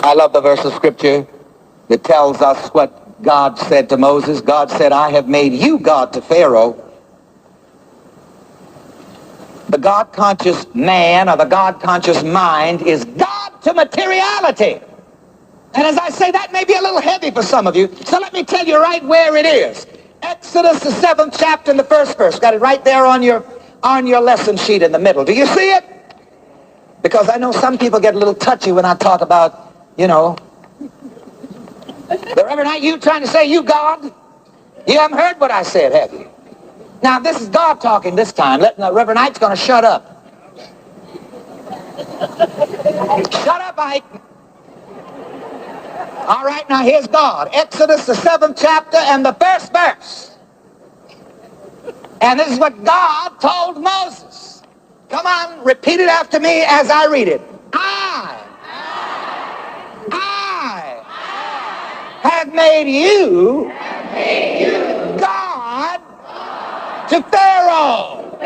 I love the verse of Scripture that tells us what God said to Moses. God said, I have made you God to Pharaoh. The God-conscious man or the God-conscious mind is God to materiality. And as I say, that may be a little heavy for some of you. So let me tell you right where it is. Exodus, the 7th chapter and the 1st verse. Got it right there on your lesson sheet in the middle. Do you see it? Because I know some people get a little touchy when I talk about, the Reverend Ike, you trying to say you God? You haven't heard what I said, have you? Now, this is God talking this time. Reverend Ike's going to shut up. Shut up, Ike. All right, now here's God. Exodus, the 7th chapter and the 1st verse. And this is what God told Moses. Come on, repeat it after me as I read it. I have made you God to Pharaoh.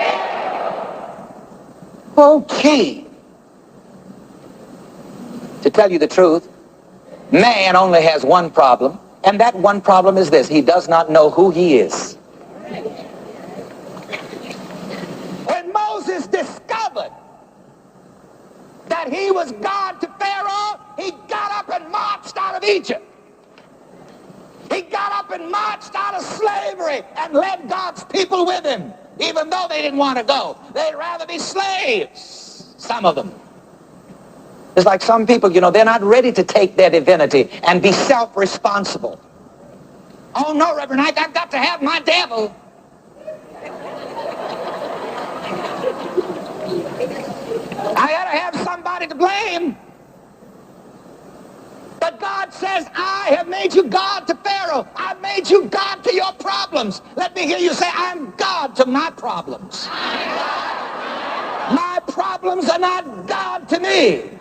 Okay. To tell you the truth, man only has one problem, and that one problem is this: he does not know who he is. When Moses discovered that he was God to Pharaoh, he got up and marched out of Egypt. He got up and marched out of slavery and led God's people with him, even though they didn't want to go. They'd rather be slaves, some of them. It's like some people, they're not ready to take their divinity and be self-responsible. Oh, no, Reverend Ike, I've got to have my devil. I got to have somebody to blame. But God says, I have made you God to Pharaoh. I've made you God to your problems. Let me hear you say, I'm God to my problems. My problems are not God to me.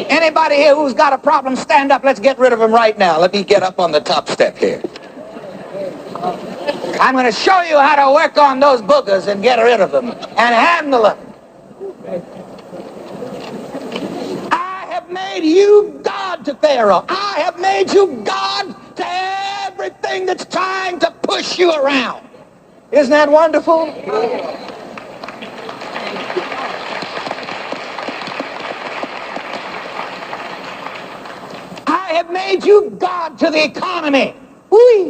Anybody here who's got a problem, stand up. Let's get rid of them right now. Let me get up on the top step here. I'm going to show you how to work on those boogers and get rid of them and handle them. I have made you God to Pharaoh. I have made you God to everything that's trying to push you around. Isn't that wonderful? I have made you God to the economy. Whee!